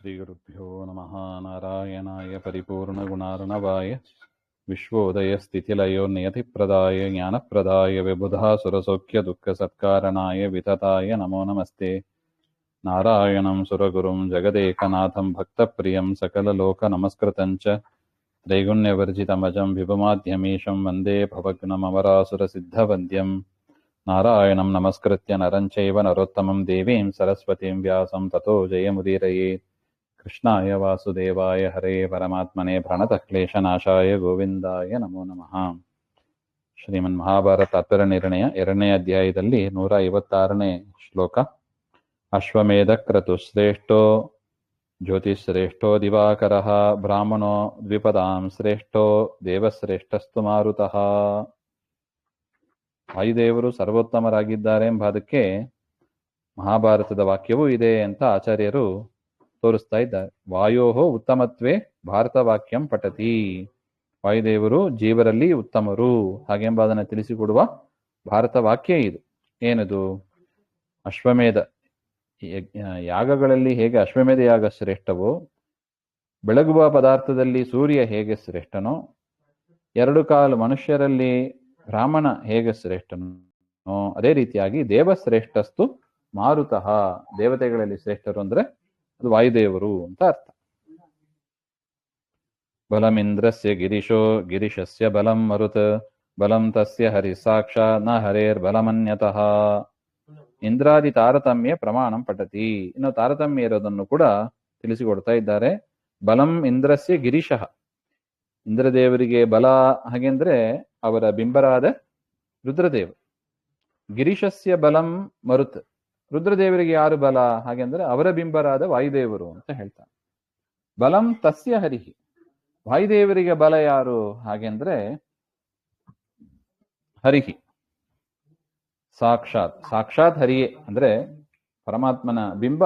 श्रीगुरुभ्यो नमः। नारायणाय परिपूर्णगुणार्णवाय विश्वोदयस्थितिलयोर्नियतिप्रदाय ज्ञानप्रदाय विबुधासुरसौख्यदुःखसत्कारणाय वितताय नमो नमस्ते। नारायणं सुरगुरुं जगदेकनाथं भक्तप्रियं सकललोकनमस्कृतं च त्रैगुण्यवर्जितमजं विभुमाद्यमीशं वन्दे भवग्नमवरासुरसिद्धवन्द्यं। नारायणं नमस्कृत्य नरं चैव नरोत्तमं देवीं सरस्वतीं व्यासं ततो जयमुदीरयेत्। कृष्णाय वासुदेवाय हरे परमात्मने प्रणतक्लेशनाशाय ಗೋವಿಂದಾಯ ನಮೋ ನಮಃ. ಶ್ರೀಮನ್ ಮಹಾಭಾರತ ತಾತ್ಪರ್ಯ ನಿರ್ಣಯ 2ನೇ ಅಧ್ಯಾಯದಲ್ಲಿ 156ನೇ ಶ್ಲೋಕ. ಅಶ್ವಮೇಧ ಕ್ರತು ಶ್ರೇಷ್ಠೋ ಜ್ಯೋತಿಶ್ರೇಷ್ಠೋ ದಿವಾಕರಃ ಬ್ರಾಹ್ಮಣೋ ದ್ವಿಪದಾಂ ಶ್ರೇಷ್ಠೋ ದೇವಶ್ರೇಷ್ಠಸ್ತು ಮಾರುತಃ. ವಾಯುದೇವರು ಸರ್ವೋತ್ತಮರಾಗಿದ್ದಾರೆ ಎಂಬುದಕ್ಕೆ ಮಹಾಭಾರತದ ವಾಕ್ಯವೂ ಇದೆ ಅಂತ ಆಚಾರ್ಯರು ತೋರಿಸ್ತಾ ಇದ್ದಾರೆ. ವಾಯೋಹೋ ಉತ್ತಮತ್ವೇ ಭಾರತ ವಾಕ್ಯಂ ಪಠತಿ. ವಾಯುದೇವರು ಜೀವರಲ್ಲಿ ಉತ್ತಮರು ಹಾಗೆಂಬುದನ್ನು ತಿಳಿಸಿಕೊಡುವ ಭಾರತ ವಾಕ್ಯ ಇದು. ಏನದು? ಅಶ್ವಮೇಧ ಯಾಗಗಳಲ್ಲಿ ಹೇಗೆ ಅಶ್ವಮೇಧ ಯಾಗ ಶ್ರೇಷ್ಠವೋ, ಬೆಳಗುವ ಪದಾರ್ಥದಲ್ಲಿ ಸೂರ್ಯ ಹೇಗೆ ಶ್ರೇಷ್ಠನೋ, 2 ಕಾಲು ಮನುಷ್ಯರಲ್ಲಿ ಬ್ರಾಹ್ಮಣ ಹೇಗೆ ಶ್ರೇಷ್ಠನೋ, ಅದೇ ರೀತಿಯಾಗಿ ದೇವಶ್ರೇಷ್ಠಸ್ತು ಮಾರುತಃ. ದೇವತೆಗಳಲ್ಲಿ ಶ್ರೇಷ್ಠರು ಅಂದ್ರೆ ಅದು ವಾಯುದೇವರು ಅಂತ ಅರ್ಥ. ಬಲಮಿಂದ್ರಸ್ಯ ಗಿರಿಶೋ ಗಿರಿಶಸ್ಯ ಬಲಂ ಮರುತ್ ಬಲಂ ತಸ್ಯ ಹರಿ ಸಾಕ್ಷಾತ್ ನ ಹರೇರ್ ಬಲಮನ್ಯತಃ. ಇಂದ್ರಾದಿ ತಾರತಮ್ಯ ಪ್ರಮಾಣಂ ಪಠತಿ. ಇನ್ನು ತಾರತಮ್ಯ ಇರೋದನ್ನು ಕೂಡ ತಿಳಿಸಿಕೊಡ್ತಾ ಇದ್ದಾರೆ. ಬಲಂ ಇಂದ್ರಸ್ಯ ಗಿರಿಶಃ, ಇಂದ್ರದೇವರಿಗೆ ಬಲ ಹಾಗೆಂದ್ರೆ ಅವರ ಬಿಂಬರಾದ ರುದ್ರದೇವ. ಗಿರಿಶಸ್ಯ ಬಲಂ ಮರುತ್, ರುದ್ರದೇವರಿಗೆ ಯಾರು ಬಲ ಹಾಗೆಂದ್ರೆ ಅವರ ಬಿಂಬರಾದ ವಾಯುದೇವರು ಅಂತ ಹೇಳ್ತಾರೆ. ಬಲಂ ತಸ್ಯ ಹರಿಹಿ, ವಾಯುದೇವರಿಗೆ ಬಲ ಯಾರು ಹಾಗೆಂದ್ರೆ ಹರಿಹಿ ಸಾಕ್ಷಾತ್. ಸಾಕ್ಷಾತ್ ಹರಿಯೇ ಅಂದ್ರೆ ಪರಮಾತ್ಮನ ಬಿಂಬ,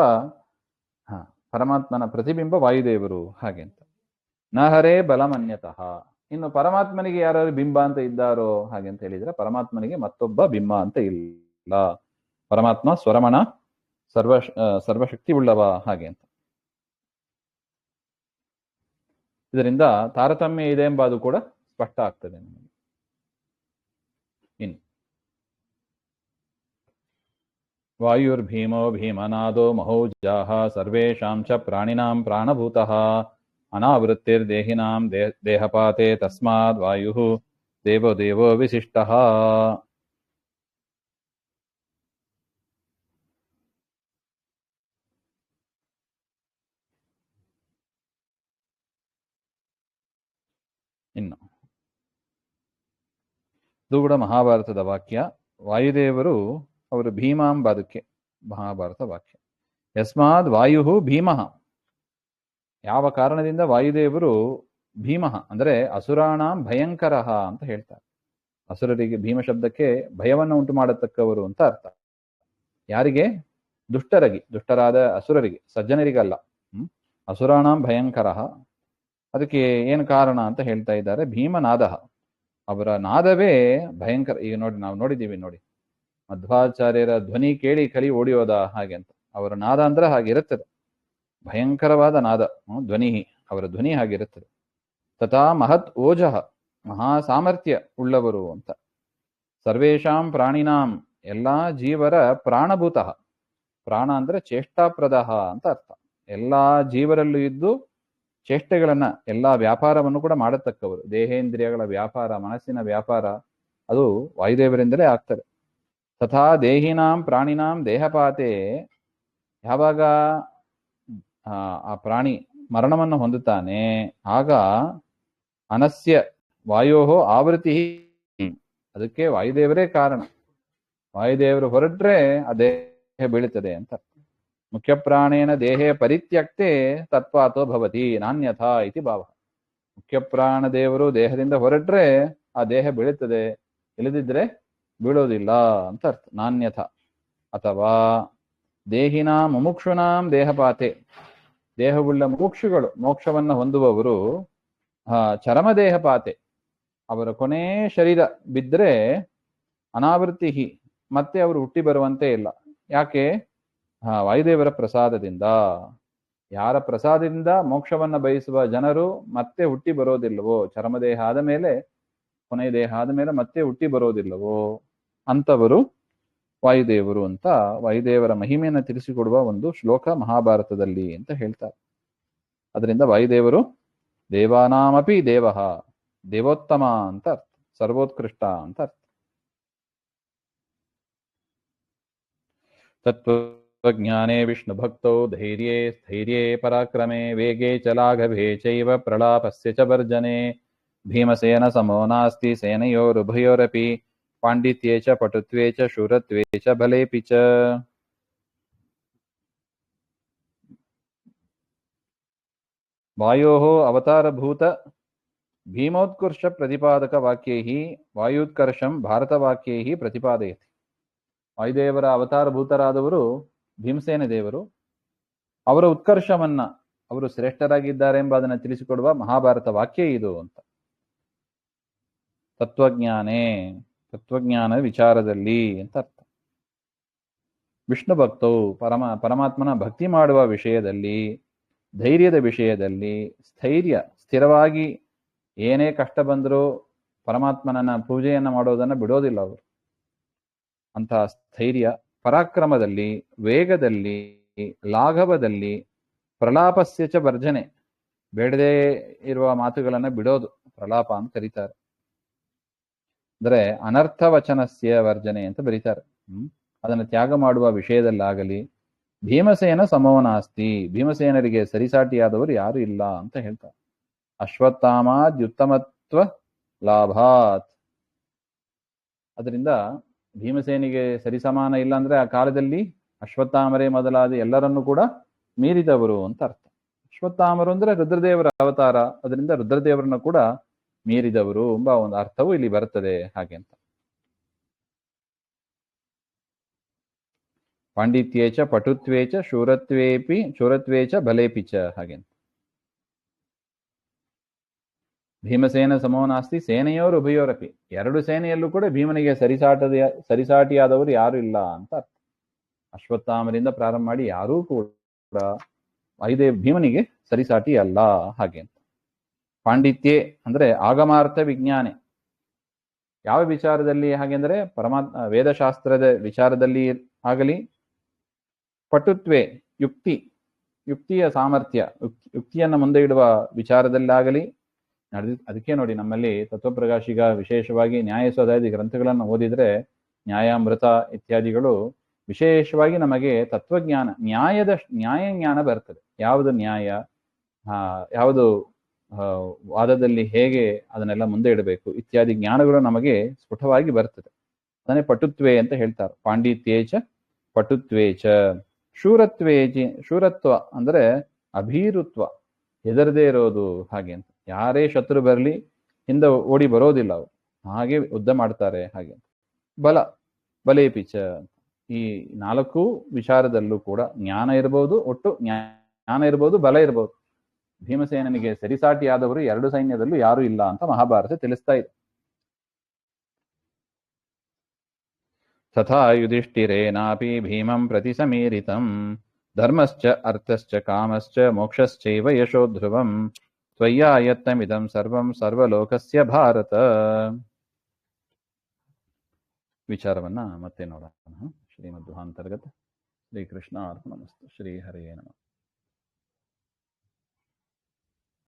ಪರಮಾತ್ಮನ ಪ್ರತಿಬಿಂಬ ವಾಯುದೇವರು ಹಾಗೆ ಅಂತ. ನ ಹರೇ ಬಲಮನ್ಯತಃ. ಇನ್ನು ಪರಮಾತ್ಮನಿಗೆ ಯಾರು ಬಿಂಬ ಅಂತ ಇದ್ದಾರೋ ಹಾಗೆ ಅಂತ ಹೇಳಿದ್ರೆ ಪರಮಾತ್ಮನಿಗೆ ಮತ್ತೊಬ್ಬ ಬಿಂಬ ಅಂತ ಇಲ್ಲ. ಪರಮಾತ್ಮ ಸ್ವರಮಣ ಸರ್ವಶಕ್ತಿ ಉಳ್ಳವ ಹಾಗೆ ಅಂತ. ಇದರಿಂದ ತಾರತಮ್ಯ ಇದೆ ಎಂಬುದು ಕೂಡ ಸ್ಪಷ್ಟ ಆಗ್ತದೆ ನಮಗೆ. ಇನ್ನು ವಾಯುರ್ಭೀಮೋ ಭೀಮನಾದೋ ಮಹೌಜಾಹ ಸರ್ವೇಷಾಂ ಚ ಪ್ರಾಣಿನಾಂ ಪ್ರಾಣಭೂತಃ ಅನಾವೃತ್ತಿರ್ದೇಹಿನಾಂ ದೇಹಪಾತೆ ತಸ್ಮಾದ್ ವಾಯುಃ ದೇವೋ ದೇವೋ ವಿಶಿಷ್ಟಃ. ಇನ್ನು ಇದು ಕೂಡ ಮಹಾಭಾರತದ ವಾಕ್ಯ. ವಾಯುದೇವರು ಅವರು ಭೀಮಾಂಬದಕ್ಕೆ ಮಹಾಭಾರತ ವಾಕ್ಯ. ಯಸ್ಮಾದ್ ವಾಯು ಭೀಮಃ, ಯಾವ ಕಾರಣದಿಂದ ವಾಯುದೇವರು ಭೀಮಃ ಅಂದ್ರೆ ಅಸುರಾಣಾಂ ಭಯಂಕರಃ ಅಂತ ಹೇಳ್ತಾರೆ. ಅಸುರರಿಗೆ ಭೀಮ ಶಬ್ದಕ್ಕೆ ಭಯವನ್ನು ಉಂಟು ಮಾಡತಕ್ಕವರು ಅಂತ ಅರ್ಥ. ಯಾರಿಗೆ? ದುಷ್ಟರಾದ ಅಸುರರಿಗೆ, ಸಜ್ಜನರಿಗಲ್ಲ. ಅಸುರಾಣಾಂ ಭಯಂಕರಃ. ಅದಕ್ಕೆ ಏನು ಕಾರಣ ಅಂತ ಹೇಳ್ತಾ ಇದ್ದಾರೆ. ಭೀಮನಾದ, ಅವರ ನಾದವೇ ಭಯಂಕರ. ಈಗ ನೋಡಿ, ನಾವು ನೋಡಿದ್ದೀವಿ ನೋಡಿ, ಮಧ್ವಾಚಾರ್ಯರ ಧ್ವನಿ ಕೇಳಿ ಕಲಿ ಓಡಿಯೋದ ಹಾಗೆ ಅಂತ. ಅವರ ನಾದ ಅಂದ್ರೆ ಹಾಗಿರುತ್ತದೆ, ಭಯಂಕರವಾದ ನಾದ, ಧ್ವನಿ, ಅವರ ಧ್ವನಿ ಹಾಗಿರುತ್ತದೆ. ತಥಾ ಮಹತ್ ಓಜಃ, ಮಹಾ ಸಾಮರ್ಥ್ಯ ಉಳ್ಳವರು ಅಂತ. ಸರ್ವೇಷಾಂ ಪ್ರಾಣಿನಾಂ, ಎಲ್ಲಾ ಜೀವರ ಪ್ರಾಣಭೂತಃ. ಪ್ರಾಣ ಅಂದ್ರೆ ಚೇಷ್ಟಾಪ್ರದಃ ಅಂತ ಅರ್ಥ. ಎಲ್ಲಾ ಜೀವರಲ್ಲೂ ಇದ್ದು ಚೇಷ್ಟೆಗಳನ್ನ, ಎಲ್ಲಾ ವ್ಯಾಪಾರವನ್ನು ಕೂಡ ಮಾಡತಕ್ಕವರು. ದೇಹೇಂದ್ರಿಯಗಳ ವ್ಯಾಪಾರ, ಮನಸ್ಸಿನ ವ್ಯಾಪಾರ ಅದು ವಾಯುದೇವರಿಂದಲೇ ಆಗ್ತದೆ. ತಥಾ ದೇಹಿನಾಂ ಪ್ರಾಣಿನಾಂ ದೇಹಪಾತೆ, ಯಾವಾಗ ಆ ಪ್ರಾಣಿ ಮರಣವನ್ನು ಹೊಂದುತ್ತಾನೆ ಆಗ ಅನಸ್ಯ ವಾಯೋಹೋ ಆವೃತ್ತಿ, ಅದಕ್ಕೆ ವಾಯುದೇವರೇ ಕಾರಣ. ವಾಯುದೇವರು ಹೊರಟ್ರೆ ಆ ದೇಹ ಬೀಳುತ್ತದೆ ಅಂತ. ಮುಖ್ಯ ಪ್ರಾಣೇನ ದೇಹೇ ಪರಿತ್ಯಕ್ತೆ ತತ್ವಾತೋ ಭವತಿ ನಾನ್ಯಥಾ ಇತಿ ಭಾವ. ಮುಖ್ಯ ಪ್ರಾಣ ದೇವರು ದೇಹದಿಂದ ಹೊರಟ್ರೆ ಆ ದೇಹ ಬೀಳುತ್ತದೆ, ಇಲ್ಲದಿದ್ರೆ ಬೀಳೋದಿಲ್ಲ ಅಂತ ಅರ್ಥ. ನಾನ್ಯಥ. ಅಥವಾ ದೇಹಿನಾ ಮುಮುಕ್ಷುನಾಂ ದೇಹಪಾತೆ, ದೇಹವುಳ್ಳ ಮುಮುಕ್ಷುಗಳು, ಮೋಕ್ಷವನ್ನು ಹೊಂದುವವರು ಚರಮದೇಹಪಾತೆ, ಅವರ ಕೊನೆ ಶರೀರ ಬಿದ್ದರೆ ಅನಾವೃತ್ತಿ, ಮತ್ತೆ ಅವರು ಹುಟ್ಟಿ ಬರುವಂತೆ ಇಲ್ಲ. ಯಾಕೆ? ವಾಯುದೇವರ ಪ್ರಸಾದದಿಂದ. ಯಾರ ಪ್ರಸಾದದಿಂದ ಮೋಕ್ಷವನ್ನ ಬಯಸುವ ಜನರು ಮತ್ತೆ ಹುಟ್ಟಿ ಬರೋದಿಲ್ಲವೋ, ಚರ್ಮದೇಹ ಆದ ಮೇಲೆ, ಕೊನೆಯ ದೇಹ ಆದ ಮೇಲೆ ಮತ್ತೆ ಹುಟ್ಟಿ ಬರೋದಿಲ್ಲವೋ ಅಂತವರು ವಾಯುದೇವರು ಅಂತ ವಾಯುದೇವರ ಮಹಿಮೆಯನ್ನು ತಿಳಿಸಿಕೊಡುವ ಒಂದು ಶ್ಲೋಕ ಮಹಾಭಾರತದಲ್ಲಿ ಅಂತ ಹೇಳ್ತಾರೆ. ಅದರಿಂದ ವಾಯುದೇವರು ದೇವಾನಾಮಪಿ ದೇವಃ, ದೇವೋತ್ತಮ ಅಂತ ಅರ್ಥ, ಸರ್ವೋತ್ಕೃಷ್ಟ ಅಂತ ಅರ್ಥ. ತತ್ವಜ್ಞಾನೇ ವಿಷ್ಣು ಭಕ್ತೌ ಧೈರ್ಯೇ ಸ್ಥೈರ್ಯೇ ಪರಾಕ್ರಮೆ ವೇಗೇ ಚ ಲಾಘವೇ ಚೈವ ಪ್ರಲಾಪಸ್ಯ ಚ ವರ್ಜನೆ ಭೀಮಸೇನ ಸಮೋ ನಾಸ್ತಿ ಸೇನಯೋರುಭಯೋರಪಿ ಪಾಂಡಿತ್ಯೇ ಚ ಪಟುತ್ವೇ ಚ ಶೂರತ್ವೇ ಚ ಬಲೇಪಿ ಚ. ವಾಯೋಃ ಅವತಾರಭೂತ ಭೀಮೋತ್ಕರ್ಷ ಪ್ರತಿಪಾದಕ ವಾಕ್ಯೈಃ ವಾಯುತ್ಕರ್ಷಂ ಭಾರತವಾಕ್ಯೈಃ ಪ್ರತಿಪಾದಯತಿ. ವಾಯುದೇವರ ಅವತಾರಭೂತರಾದವರು ಭೀಮಸೇನ ದೇವರು, ಅವರ ಉತ್ಕರ್ಷವನ್ನ, ಅವರು ಶ್ರೇಷ್ಠರಾಗಿದ್ದಾರೆ ಎಂಬ ಅದನ್ನು ತಿಳಿಸಿಕೊಡುವ ಮಹಾಭಾರತ ವಾಕ್ಯ ಇದು ಅಂತ. ತತ್ವಜ್ಞಾನೇ, ತತ್ವಜ್ಞಾನ ವಿಚಾರದಲ್ಲಿ ಅಂತ ಅರ್ಥ. ವಿಷ್ಣು ಭಕ್ತವು ಪರಮಾತ್ಮನ ಭಕ್ತಿ ಮಾಡುವ ವಿಷಯದಲ್ಲಿ, ಧೈರ್ಯದ ವಿಷಯದಲ್ಲಿ, ಸ್ಥೈರ್ಯ, ಸ್ಥಿರವಾಗಿ ಏನೇ ಕಷ್ಟ ಬಂದರೂ ಪರಮಾತ್ಮನನ್ನ ಪೂಜೆಯನ್ನ ಮಾಡೋದನ್ನ ಬಿಡೋದಿಲ್ಲ ಅವರು. ಅಂತಹ ಸ್ಥೈರ್ಯ, ಪರಾಕ್ರಮದಲ್ಲಿ, ವೇಗದಲ್ಲಿ, ಲಾಘವದಲ್ಲಿ, ಪ್ರಲಾಪಸ್ಯ ಚ ವರ್ಜನೆ, ಬೇಡದೇ ಇರುವ ಮಾತುಗಳನ್ನ ಬಿಡೋದು ಪ್ರಲಾಪ ಅಂತ ಕರೀತಾರೆ. ಅಂದ್ರೆ ಅನರ್ಥ ವಚನಸ್ಯ ವರ್ಜನೆ ಅಂತ ಬರೀತಾರೆ. ಅದನ್ನು ತ್ಯಾಗ ಮಾಡುವ ವಿಷಯದಲ್ಲಾಗಲಿ ಭೀಮಸೇನ ಸಮೋನಾಸ್ತಿ, ಭೀಮಸೇನರಿಗೆ ಸರಿಸಾಟಿಯಾದವರು ಯಾರು ಇಲ್ಲ ಅಂತ ಹೇಳ್ತಾರೆ. ಅಶ್ವತ್ಥಾಮಾದ್ಯುತ್ತಮತ್ವ ಲಾಭಾತ್, ಅದರಿಂದ ಭೀಮಸೇನಿಗೆ ಸರಿಸಮಾನ ಇಲ್ಲ ಅಂದ್ರೆ ಆ ಕಾಲದಲ್ಲಿ ಅಶ್ವತ್ಥಾಮರೇ ಮೊದಲಾದ ಎಲ್ಲರನ್ನೂ ಕೂಡ ಮೀರಿದವರು ಅಂತ ಅರ್ಥ. ಅಶ್ವತ್ಥಾಮರು ಅಂದ್ರೆ ರುದ್ರದೇವರ ಅವತಾರ, ಅದರಿಂದ ರುದ್ರದೇವರನ್ನು ಕೂಡ ಮೀರಿದವರು ಎಂಬ ಒಂದು ಅರ್ಥವು ಇಲ್ಲಿ ಬರುತ್ತದೆ ಹಾಗೆ ಅಂತ. ಪಾಂಡಿತ್ಯೇ ಚ ಪಟುತ್ವೇ ಚ ಶೂರತ್ವೇ ಚ ಬಲೇಪಿ ಚ ಹಾಗೆ ಅಂತ. ಭೀಮಸೇನ ಸಮೋನಾಸ್ತಿ ಸೇನೆಯೋರು ಉಭಯೋರಪಿ, ಎರಡು ಸೇನೆಯಲ್ಲೂ ಕೂಡ ಭೀಮನಿಗೆ ಸರಿಸಾಟಿಯಾದವರು ಯಾರು ಇಲ್ಲ ಅಂತ ಅರ್ಥ. ಅಶ್ವತ್ಥಾಮರಿಂದ ಪ್ರಾರಂಭ ಮಾಡಿ ಯಾರೂ ಕೂಡ ಭೀಮನಿಗೆ ಸರಿಸಾಟಿ ಅಲ್ಲ ಹಾಗೆ ಅಂತ. ಪಾಂಡಿತ್ಯೆ ಅಂದ್ರೆ ಆಗಮಾರ್ಥ ವಿಜ್ಞಾನೆ, ಯಾವ ವಿಚಾರದಲ್ಲಿ ಹಾಗೆಂದರೆ ವೇದಶಾಸ್ತ್ರದ ವಿಚಾರದಲ್ಲಿ ಆಗಲಿ, ಪಟುತ್ವೇ ಯುಕ್ತಿಯ ಸಾಮರ್ಥ್ಯ, ಯುಕ್ತಿಯನ್ನು ಮುಂದೆ ಇಡುವ ವಿಚಾರದಲ್ಲಾಗಲಿ. ಅದಕ್ಕೆ ನೋಡಿ ನಮ್ಮಲ್ಲಿ ತತ್ವಪ್ರಕಾಶಿಗ ವಿಶೇಷವಾಗಿ ನ್ಯಾಯಸೋಧಾದಿ ಗ್ರಂಥಗಳನ್ನು ಓದಿದ್ರೆ ನ್ಯಾಯಾಮೃತ ಇತ್ಯಾದಿಗಳು ವಿಶೇಷವಾಗಿ ನಮಗೆ ತತ್ವಜ್ಞಾನ, ನ್ಯಾಯ ಜ್ಞಾನ ಬರ್ತದೆ. ಯಾವುದು ನ್ಯಾಯ, ಯಾವುದು ವಾದದಲ್ಲಿ ಹೇಗೆ ಅದನ್ನೆಲ್ಲ ಮುಂದೆ ಇಡಬೇಕು ಇತ್ಯಾದಿ ಜ್ಞಾನಗಳು ನಮಗೆ ಸ್ಫುಟವಾಗಿ ಬರ್ತದೆ. ಅದನ್ನೇ ಪಟುತ್ವೇ ಅಂತ ಹೇಳ್ತಾರೆ. ಪಾಂಡಿತ್ಯೇಚ ಪಟುತ್ವೇಚ ಶೂರತ್ವ ಅಂದ್ರೆ ಅಭೀರುತ್ವ, ಹೆದರದೇ ಇರೋದು ಹಾಗೆ ಅಂತ. ಯಾರೇ ಶತ್ರು ಬರಲಿ ಹಿಂದೆ ಓಡಿ ಬರೋದಿಲ್ಲ ಅವರು, ಹಾಗೆ ಯುದ್ಧ ಮಾಡ್ತಾರೆ ಹಾಗೆ ಅಂತ. ಬಲೇಪಿಚ, ಈ ನಾಲ್ಕು ವಿಚಾರದಲ್ಲೂ ಕೂಡ ಜ್ಞಾನ ಇರಬಹುದು, ಒಟ್ಟು ಜ್ಞಾನ ಇರಬಹುದು, ಬಲ ಇರಬಹುದು. ಭೀಮಸೇನನಿಗೆ ಸರಿಸಾಟಿಯಾದವರು ಎರಡು ಸೈನ್ಯದಲ್ಲೂ ಯಾರು ಇಲ್ಲ ಅಂತ ಮಹಾಭಾರತ ತಿಳಿಸ್ತಾ ಇದೆ. ತಥಾ ಯುಧಿಷ್ಠಿರೇನಾಪಿ ಭೀಮಂ ಪ್ರತಿ ಸಮೀರಿತಂ ಧರ್ಮಶ್ಚ ಅರ್ಥಶ್ಚ ಕಾಮಶ್ಚ ಮೋಕ್ಷಶ್ಚೈವ ಯಶೋ ಧ್ರುವಂ ತ್ವಯ್ಯಾಯತ್ತಮಿದಂ ಸರ್ವಂ ಸರ್ವಲೋಕಸ್ಯ ಭಾರತ. ವಿಚಾರವನ್ನ ಮತ್ತೆ ನೋಡೋಣ. ಶ್ರೀಮಧ್ವಾಂತರ್ಗತ. ಶ್ರೀಕೃಷ್ಣ ಅರ್ಪಣಮಸ್ತು. ಶ್ರೀ ಹರೇ ನಮಃ.